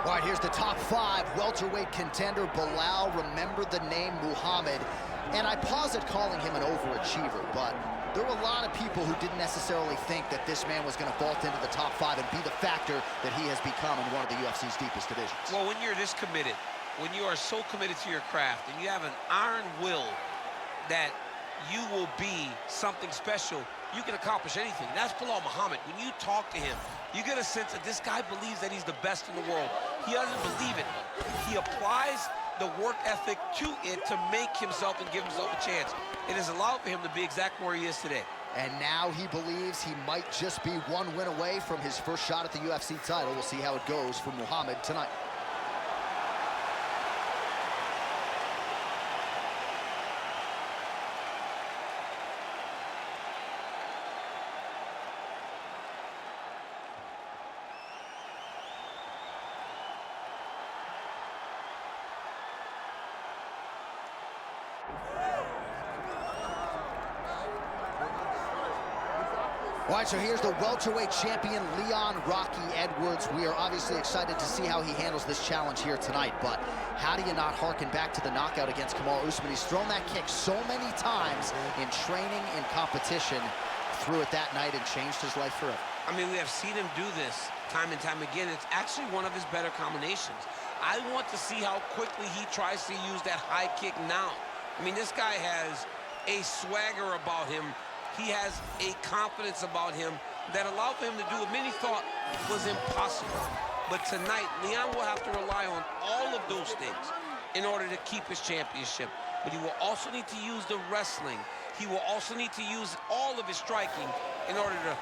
All right, here's the top 5 welterweight contender, Belal. Remember the name Muhammad. And I pause at calling him an overachiever, but there were a lot of people who didn't necessarily think that this man was going to vault into the top 5 and be the factor that he has become in one of the UFC's deepest divisions. Well, when you're this committed, when you are so committed to your craft, and you have an iron will that you will be something special, you can accomplish anything. That's Belal Muhammad. When you talk to him, you get a sense that this guy believes that he's the best in the world. He doesn't believe it. He applies the work ethic to it to make himself and give himself a chance. It has allowed for him to be exactly where he is today. And now he believes he might just be one win away from his first shot at the UFC title. We'll see how it goes for Muhammad tonight. All right, so here's the welterweight champion, Leon Rocky Edwards. We are obviously excited to see how he handles this challenge here tonight, but how do you not harken back to the knockout against Kamaru Usman? He's thrown that kick so many times in training and competition, threw it that night and changed his life forever. I mean, we have seen him do this time and time again. It's actually one of his better combinations. I want to see how quickly he tries to use that high kick now. I mean, this guy has a swagger about him. He has a confidence about him that allowed for him to do what many thought was impossible. But tonight, Leon will have to rely on all of those things in order to keep his championship. But he will also need to use the wrestling. He will also need to use all of his striking in order to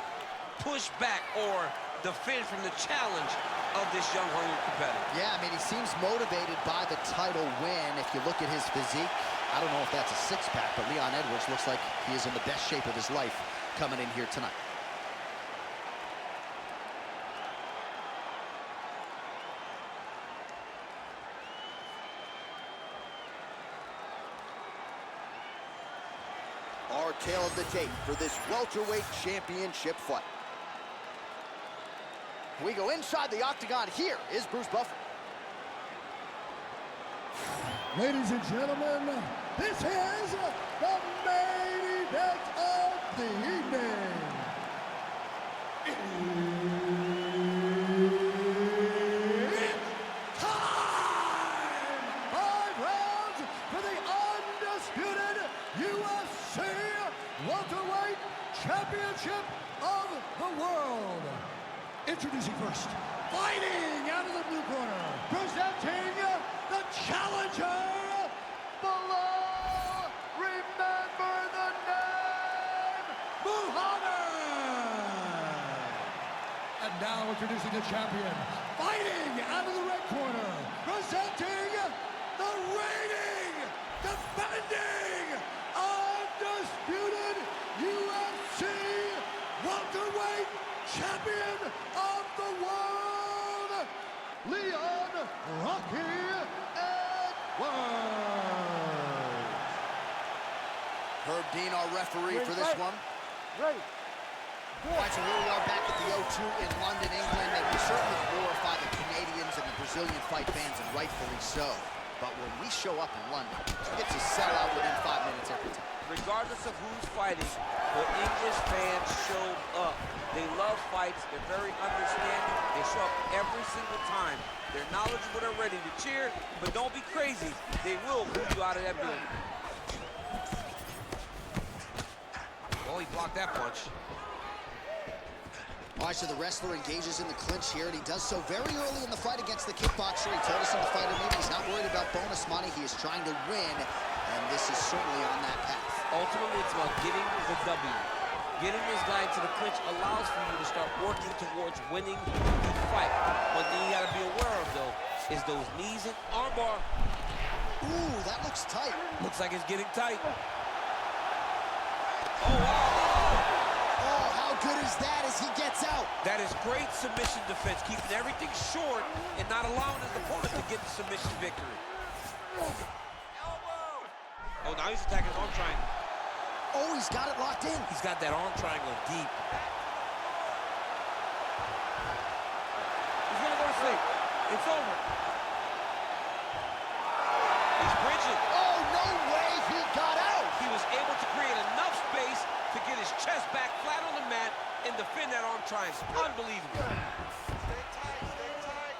push back or defend from the challenge of this young, hungry competitor. Yeah, I mean, he seems motivated by the title win. If you look at his physique, I don't know if that's a six-pack, but Leon Edwards looks like he is in the best shape of his life coming in here tonight. Our tale of the tape for this welterweight championship fight. We go inside the octagon. Here is Bruce Buffer. Ladies and gentlemen, this is the main event of the evening. It's time! 5 rounds for the undisputed UFC welterweight championship of the world. Introducing first, fighting out of the blue corner, presenting the challenger, Belal. Remember the name, Muhammad. And now introducing the champion, fighting out of the red corner, presenting the reigning, defending, undisputed UFC welterweight champion of the world, Leon Rocky Edwards. Herb Dean, our referee for this one. Ready. All right, so here we are back at the O2 in London, England, and we certainly glorify the Canadians and the Brazilian fight fans, and rightfully so. But when we show up in London, we get to sell out within 5 minutes every time. Regardless of who's fighting, the English fans show up. They love fights. They're very understanding. They show up every single time. They're knowledgeable. They're ready to cheer, but don't be crazy. They will move you out of that building. Oh, he blocked that punch. All right, so the wrestler engages in the clinch here, and he does so very early in the fight against the kickboxer. He told us in the fight meeting he's not worried about bonus money. He is trying to win, and this is certainly on that path. Ultimately, it's about getting the W. Getting this guy into the clinch allows for you to start working towards winning the fight. One thing you got to be aware of, though, is those knees and armbar. Ooh, that looks tight. Looks like it's getting tight. Oh, wow. Oh, how good is that as he gets out? That is great submission defense, keeping everything short and not allowing his opponent to get the submission victory. Oh, now he's attacking his arm triangle. Oh, he's got it locked in. He's got that arm triangle deep. He's gonna go to sleep. It's over. He's bridging. Oh, no way he got out. He was able to create enough space to get his chest back flat on the mat and defend that arm triangle. Unbelievable. Stay tight, stay tight.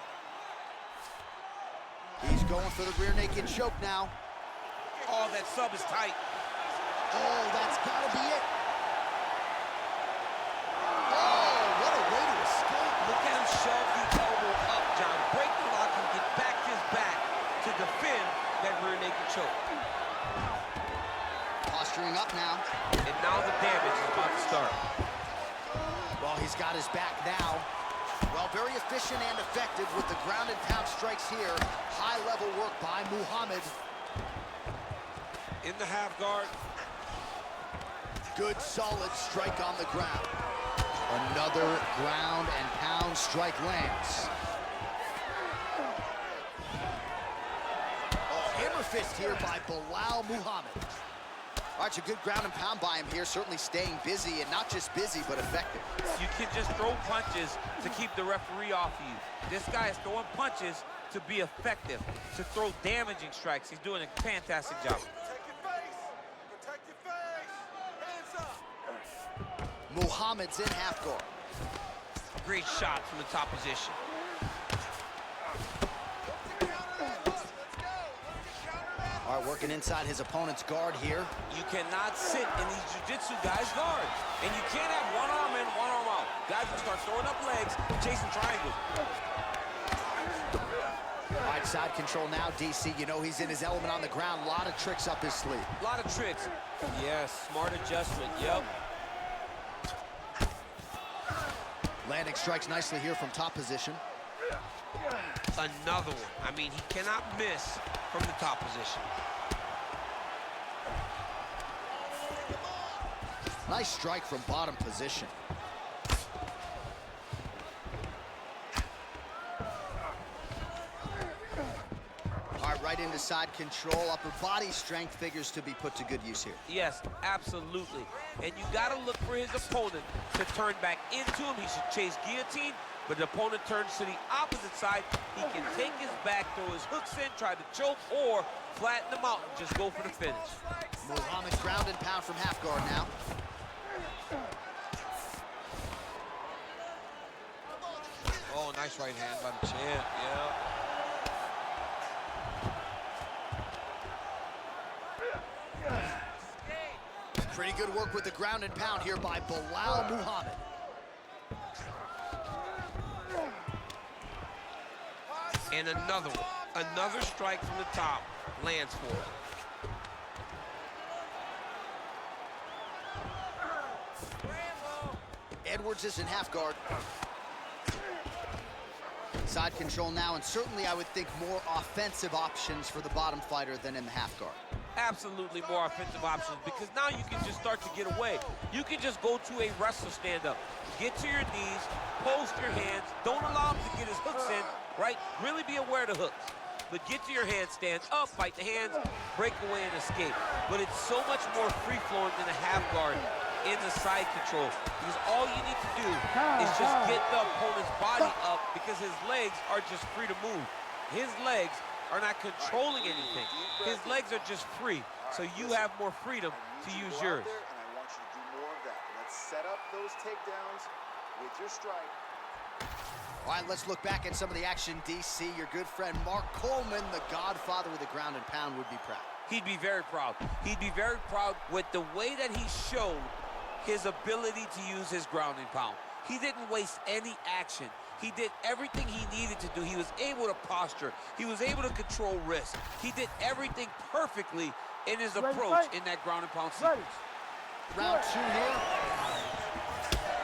He's going for the rear naked choke now. Oh, that sub is tight. Oh, that's gotta be it. Oh, what a way to escape. Look at him shove the elbow up, John. Break the lock and get back to his back to defend that rear naked choke. Posturing up now. And now the damage is about to start. Well, he's got his back now. Well, very efficient and effective with the ground and pound strikes here. High-level work by Muhammad. In the half guard. Good, solid strike on the ground. Another ground and pound strike lands. Oh, hammer fist here by Belal Muhammad. All right, it's a good ground and pound by him here, certainly staying busy, and not just busy, but effective. You can just throw punches to keep the referee off of you. This guy is throwing punches to be effective, to throw damaging strikes. He's doing a fantastic job. Protect your face. Protect your face. Hands up. Muhammad's in half guard. Great shot from the top position. All right, working inside his opponent's guard here. You cannot sit in these jiu-jitsu guys' guard. And you can't have one arm in, one arm out. Guys will start throwing up legs, chasing triangles. All right, side control now, DC. You know he's in his element on the ground. A lot of tricks up his sleeve. A lot of tricks. Yes, smart adjustment, yep. Landing strikes nicely here from top position. Another one. I mean, he cannot miss from the top position. Nice strike from bottom position. All right, right into side control. Upper body strength figures to be put to good use here. Yes, absolutely. And you got to look for his opponent to turn back into him. He should chase guillotine, but the opponent turns to the opposite side. He can take his back, throw his hooks in, try to choke, or flatten him out and just go for the finish. Muhammad ground and pound from half guard now. Oh, nice right hand by the champ, yeah. Pretty good work with the ground and pound here by Belal Muhammad. And another one. Another strike from the top lands for him. Edwards is in half guard. Side control now, and certainly I would think more offensive options for the bottom fighter than in the half guard. Absolutely more offensive options, because now you can just start to get away. You can just go to a wrestler stand-up. Get to your knees, post your hands, don't allow him to get his hooks in, right? Really be aware of the hooks. But get to your hands, stand up, fight the hands, break away and escape. But it's so much more free-flowing than a half guard in the side control, because all you need to do is just get the opponent's body up, because his legs are just free to move. His legs are not controlling anything. His legs are just free, so you have more freedom to use yours. And I want you to do more of that. Let's set up those takedowns with your strike. All right, let's look back at some of the action, DC. Your good friend Mark Coleman, the godfather of the ground and pound, would be proud. He'd be very proud. He'd be very proud with the way that he showed his ability to use his ground and pound. He didn't waste any action. He did everything he needed to do. He was able to posture. He was able to control risk. He did everything perfectly in his approach in that ground and pound sequence. Round two here.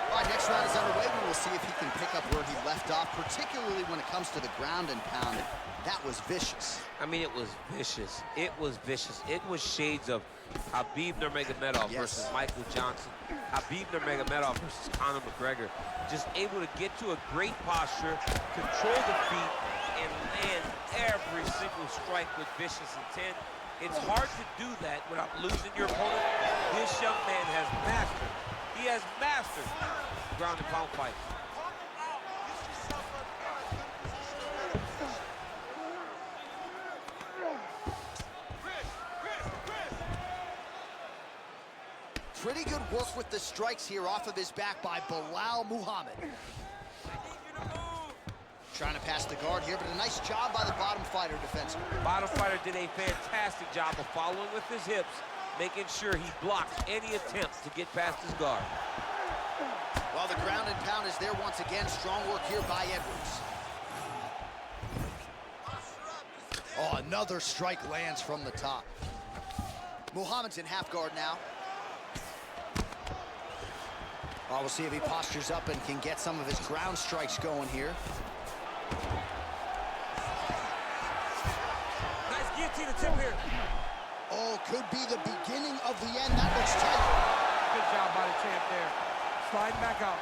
All right, next round is underway. We will see if he can pick up where he left off, particularly when it comes to the ground and pound. That was vicious. I mean, it was vicious. It was vicious. It was shades of Khabib Nurmagomedov versus Michael Johnson. Khabib Nurmagomedov versus Conor McGregor. Just able to get to a great posture, control the feet, and land every single strike with vicious intent. It's hard to do that without losing your opponent. This young man has mastered. He has mastered ground and pound fight. Pretty good work with the strikes here off of his back by Belal Muhammad. Trying to pass the guard here, but a nice job by the bottom fighter defensively. Bottom fighter did a fantastic job of following with his hips, making sure he blocked any attempts to get past his guard. Well, the ground and pound is there once again. Strong work here by Edwards. Oh, another strike lands from the top. Muhammad's in half guard now. Oh, we'll see if he postures up and can get some of his ground strikes going here. Nice guillotine attempt here. Oh, could be the beginning of the end. That looks tight. Good job by the champ there. Sliding back out.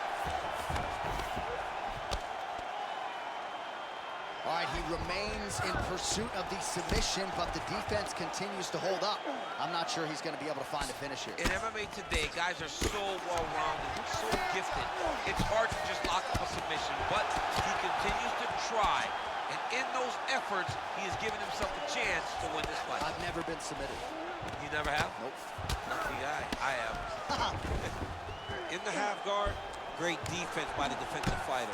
All right, he remains in pursuit of the submission, but the defense continues to hold up. I'm not sure he's going to be able to find a finish here. In MMA today, guys are so well-rounded, so gifted. It's hard to just lock up a submission, but he continues to try. And in those efforts, he has given himself a chance to win this fight. I've never been submitted. You never have? Nope. Lucky guy. I have. In the half guard, great defense by the defensive fighter.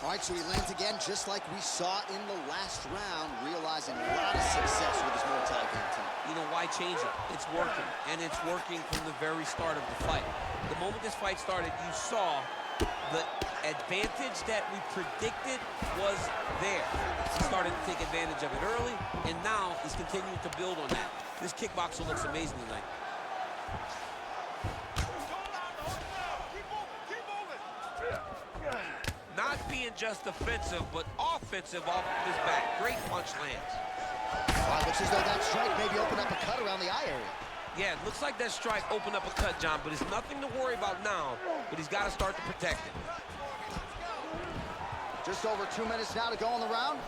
All right, so he lands again, just like we saw in the last round, realizing a lot of success with his Muay Thai game team. You know, why change it? It's working, and it's working from the very start of the fight. The moment this fight started, you saw the advantage that we predicted was there. He started to take advantage of it early, and now he's continuing to build on that. This kickboxer looks amazing tonight. Not being just defensive, but offensive off of his back. Great punch lands. Well, it looks as though that strike maybe opened up a cut around the eye area. Yeah, it looks like that strike opened up a cut, John, but it's nothing to worry about now, but he's got to start to protect it. Just over 2 minutes now to go in the round.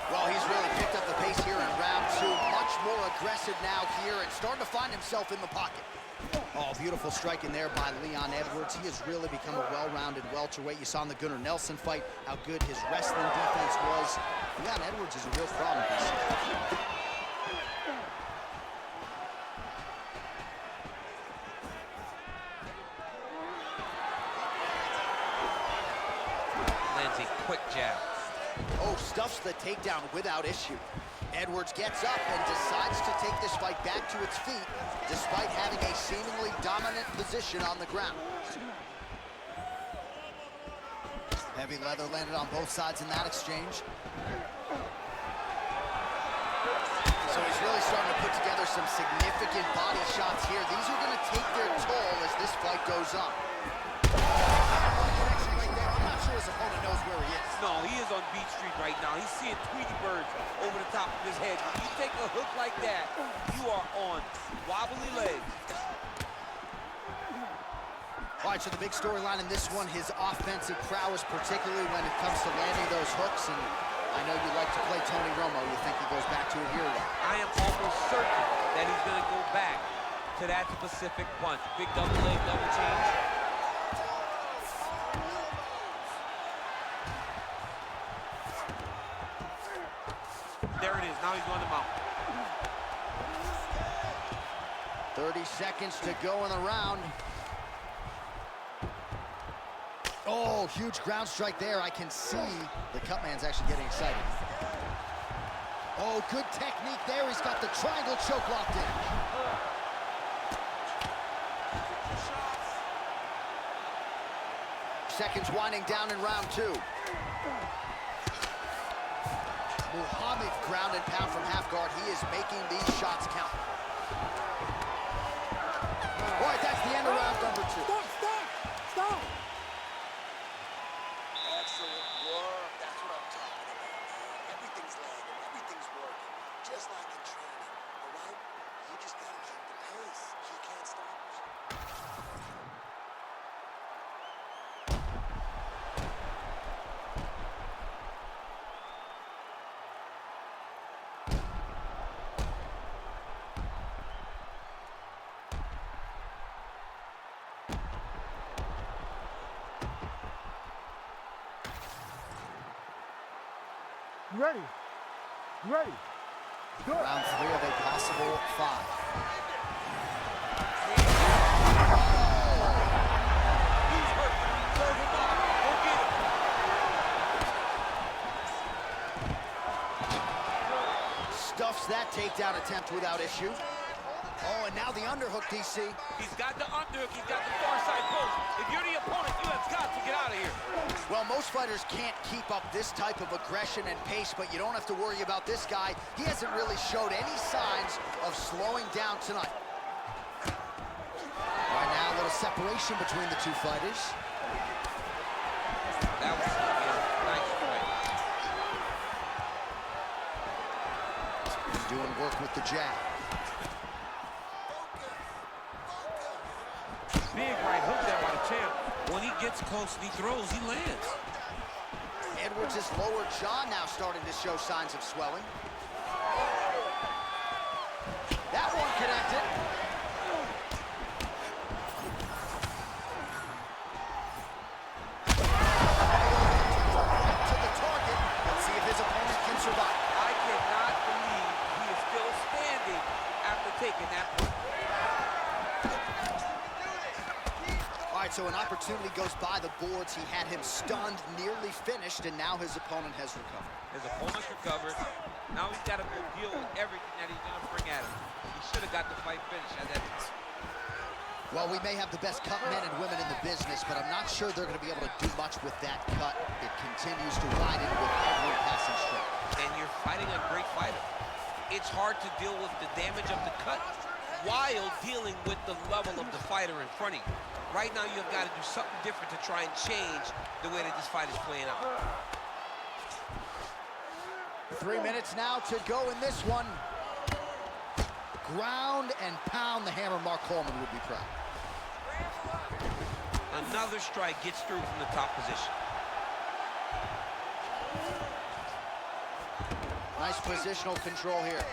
Well, he's really picked up the pace here in round two. Much more aggressive now here and starting to find himself in the pocket. Oh, beautiful striking there by Leon Edwards. He has really become a well-rounded welterweight. You saw in the Gunnar Nelson fight how good his wrestling defense was. Leon Edwards is a real problem. Lands a quick jab. Oh, stuffs the takedown without issue. Edwards gets up and decides to take this fight back to its feet, despite having a seemingly dominant position on the ground. Heavy leather landed on both sides in that exchange. So he's really starting to put together some significant body shots here. These are going to take their toll as this fight goes on. I'm not sure his opponent knows where he is. No, he is on Beach Street right now. He's seeing Tweety birds over the top of his head. When you take a hook like that, you are on wobbly legs. All right, so the big storyline in this one, his offensive prowess, particularly when it comes to landing those hooks. And I know you like to play Tony Romo. You think he goes back to it here? I am almost certain that he's going to go back to that specific punch. Big double leg, double change. There it is. Now he's going to mount. 30 seconds to go in the round. Oh, huge ground strike there. I can see the cut man's actually getting excited. Oh, good technique there. He's got the triangle choke locked in. Seconds winding down in round two. Muhammad ground and pound from half guard. He is making these shots count. All right, that's the end of round number two. Stop! Excellent work. That's what I'm talking about, man. Everything's landing. Everything's working. Just like in training, all right? You just gotta keep the pace. He can't stop us. You ready? You ready? Good. Round three of a possible five. Stuffs that takedown attempt without issue. Oh, and now the underhook, DC. He's got the underhook, he's got the far side post. If you're the opponent, you have got to get out of here. Well, most fighters can't keep up this type of aggression and pace, but you don't have to worry about this guy. He hasn't really showed any signs of slowing down tonight. Right now, a little separation between the two fighters. That was nice fight. Doing work with the jab. Big right hook there by the champ. When he gets close and he throws, he lands. Edwards' lower jaw now starting to show signs of swelling. That one connected. To the target. Let's see if his opponent can survive. I cannot believe he is still standing after taking that punch. All right, so an opportunity goes by the boards. He had him stunned, nearly finished, and now his opponent has recovered. His opponent's recovered. Now he's got to go deal with everything that he's going to bring at him. He should have got the fight finished at that time. Well, we may have the best cut men and women in the business, but I'm not sure they're going to be able to do much with that cut. It continues to widen with every passing stroke. And you're fighting a great fighter. It's hard to deal with the damage of the cut while dealing with the level of the fighter in front of you. Right now, you've got to do something different to try and change the way that this fight is playing out. 3 minutes now to go in this one. Ground and pound, the hammer. Mark Coleman would be proud. Another strike gets through from the top position. Nice positional control here.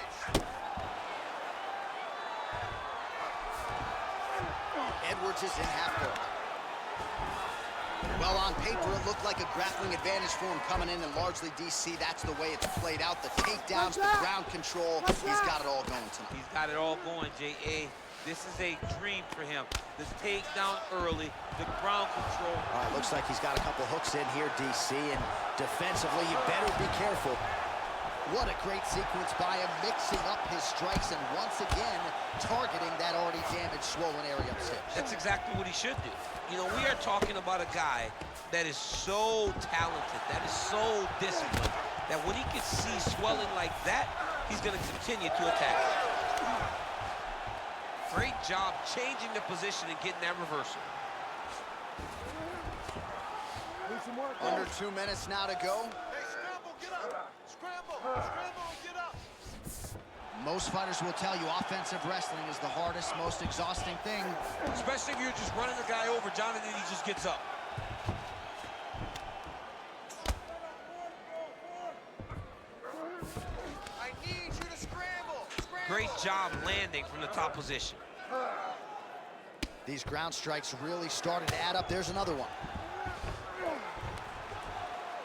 Edwards is in half guard. Well, on paper, it looked like a grappling advantage for him coming in, and largely, DC, that's the way it's played out. The takedowns, the ground control, he's got it all going tonight. He's got it all going, J.A. This is a dream for him. This takedown early, the ground control. All right, looks like he's got a couple hooks in here, DC, and defensively, you better be careful. What a great sequence by him, mixing up his strikes and once again targeting that already damaged, swollen area upstairs. That's exactly what he should do. You know, we are talking about a guy that is so talented, that is so disciplined, that when he can see swelling like that, he's going to continue to attack. Great job changing the position and getting that reversal. Under 2 minutes now to go. Hey, scramble, get up! Scramble, scramble, and get up! Most fighters will tell you offensive wrestling is the hardest, most exhausting thing. Especially if you're just running the guy over, John, and then he just gets up. I need you to scramble! Great job landing from the top position. These ground strikes really started to add up. There's another one.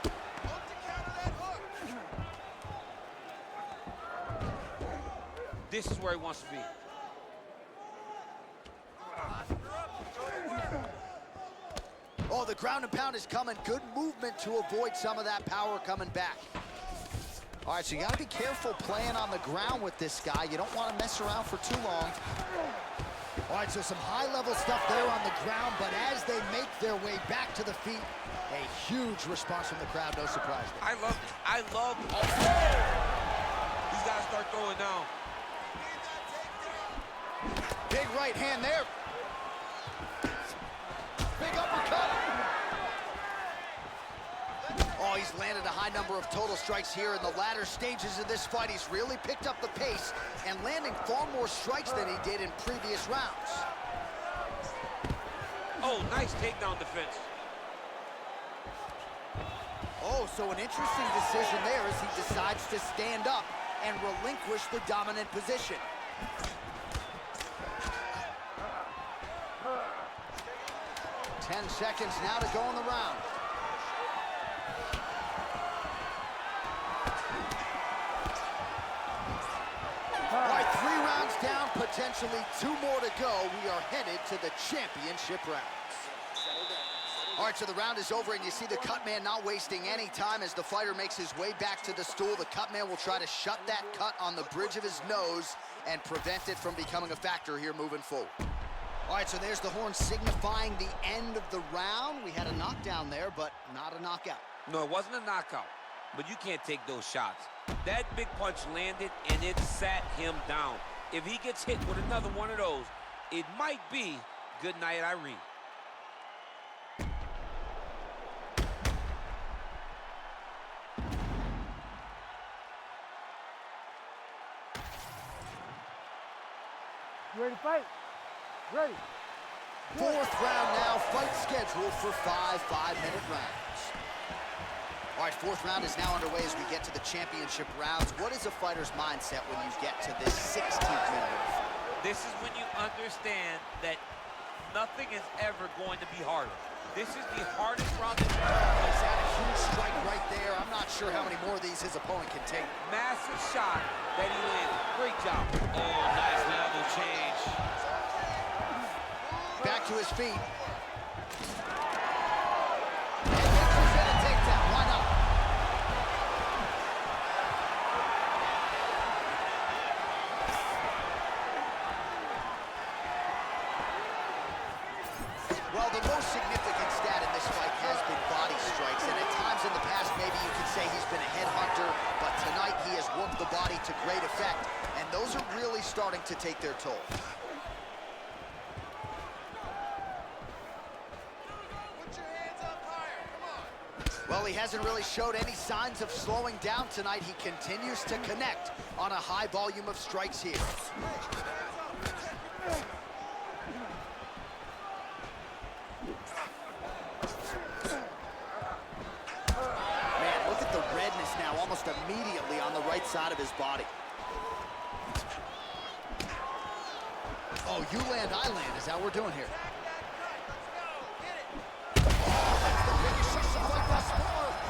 Look to counter that hook! This is where he wants to be. Oh, the ground and pound is coming. Good movement to avoid some of that power coming back. All right, so you got to be careful playing on the ground with this guy. You don't want to mess around for too long. All right, so some high-level stuff there on the ground, but as they make their way back to the feet, a huge response from the crowd, no surprise there. I love it. I love all. He's got to start throwing down. Big right hand there. Big uppercut. Oh, he's landed a high number of total strikes here in the latter stages of this fight. He's really picked up the pace and landing far more strikes than he did in previous rounds. Oh, nice takedown defense. Oh, so an interesting decision there as he decides to stand up and relinquish the dominant position. Ten seconds now to go in the round. All right, 3 rounds down, potentially 2 more to go. We are headed to the championship rounds. Settle down, settle All right, so the round is over, and you see the cut man not wasting any time as the fighter makes his way back to the stool. The cut man will try to shut that cut on the bridge of his nose and prevent it from becoming a factor here moving forward. All right, so there's the horn signifying the end of the round. We had a knockdown there, but not a knockout. No, it wasn't a knockout, but you can't take those shots. That big punch landed, and it sat him down. If he gets hit with another one of those, it might be good night, Irene. You ready to fight? Ready. Fourth round now, fight scheduled for 5 5-minute rounds. All right, fourth round is now underway as we get to the championship rounds. What is a fighter's mindset when you get to this 16th minute? This is when you understand that nothing is ever going to be harder. This is the hardest round. He's had a huge strike right there. I'm not sure how many more of these his opponent can take. Massive shot that he landed. Great job. Oh, nice level change. Back to his feet. And he's gonna take that. Why not? Well, the most significant stat in this fight has been body strikes, and at times in the past, maybe you could say he's been a headhunter, but tonight he has worked the body to great effect, and those are really starting to take their toll. Well, he hasn't really showed any signs of slowing down tonight. He continues to connect on a high volume of strikes here. Man, look at the redness now, almost immediately on the right side of his body. Oh, you land, I land, is that what we're doing here?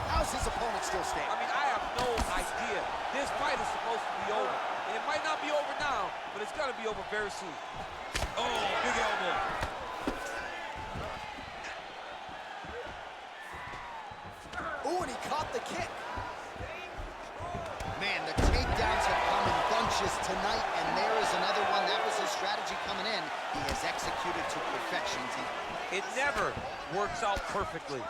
How's his opponent still standing? I mean, I have no idea. This fight is supposed to be over. And it might not be over now, but it's going to be over very soon. Oh, big elbow. Oh, and he caught the kick. Man, the takedowns have come in bunches tonight, and there is another one. That was his strategy coming in. He has executed to perfection, team. It never works out perfectly.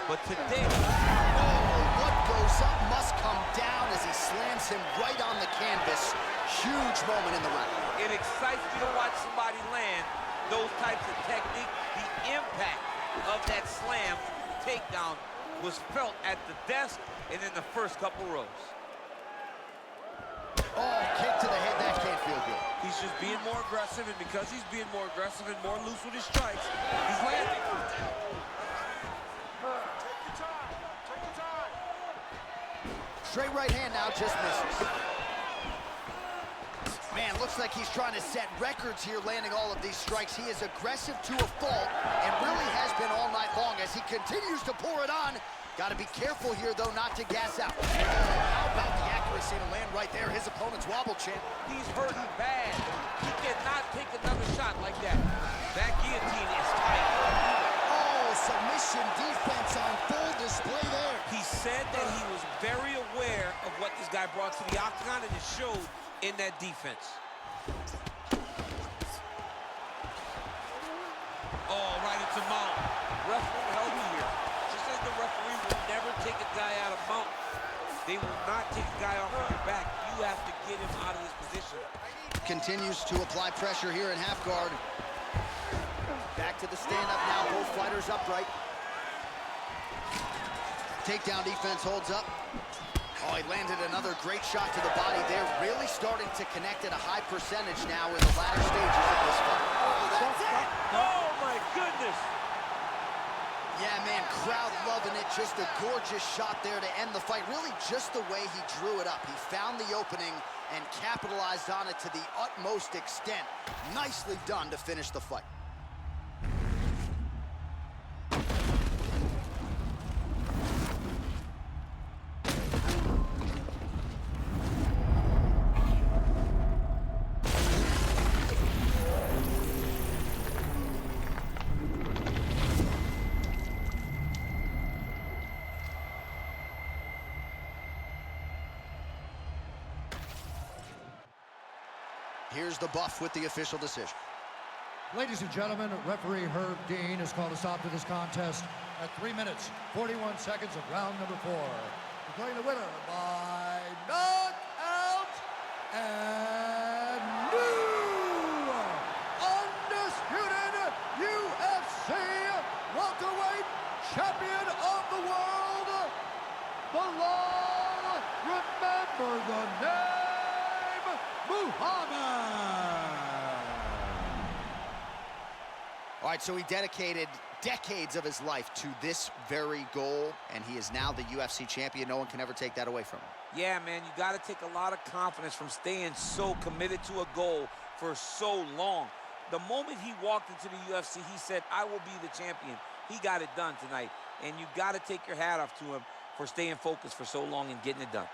But today, what goes up must come down as he slams him right on the canvas. Huge moment in the round. it excites me to watch somebody land those types of technique. The impact of that slam takedown was felt at the desk and in the first couple rows. Oh, kick to the head, that can't feel good. He's just being more aggressive, and because he's being more aggressive and more loose with his strikes, he's landing. Straight right hand now, just misses. Man, looks like he's trying to set records here, landing all of these strikes. He is aggressive to a fault, and really has been all night long as he continues to pour it on. Got to be careful here, though, not to gas out. How about the accuracy to land right there? His opponent's wobble chin. He's hurting bad. He cannot take another shot like that. That guillotine is tight. Oh, submission defense on full display there. He said that he was very aware of what this guy brought to the octagon, and it showed in that defense. Oh, right into mount. Ref won't help you here. Just as the referee will never take a guy out of mount, they will not take a guy off of your back. You have to get him out of this position. Continues to apply pressure here in half guard. Back to the stand-up now, both fighters upright. Takedown defense holds up. Oh, he landed another great shot to the body. They're really starting to connect at a high percentage now in the latter stages of this fight. Oh, my goodness. Yeah, man, crowd loving it. Just a gorgeous shot there to end the fight. Really just the way he drew it up. He found the opening and capitalized on it to the utmost extent. Nicely done to finish the fight. Here's the buff with the official decision. Ladies and gentlemen, referee Herb Dean has called a stop to this contest at 3 minutes, 41 seconds of round number 4. Declaring the winner by knockout and new undisputed UFC welterweight champion of the world, Belal, remember the name, Muhammad. All right, so he dedicated decades of his life to this very goal, and he is now the UFC champion. No one can ever take that away from him. Yeah, man, you got to take a lot of confidence from staying so committed to a goal for so long. The moment he walked into the UFC, he said, I will be the champion. He got it done tonight, and you got to take your hat off to him for staying focused for so long and getting it done.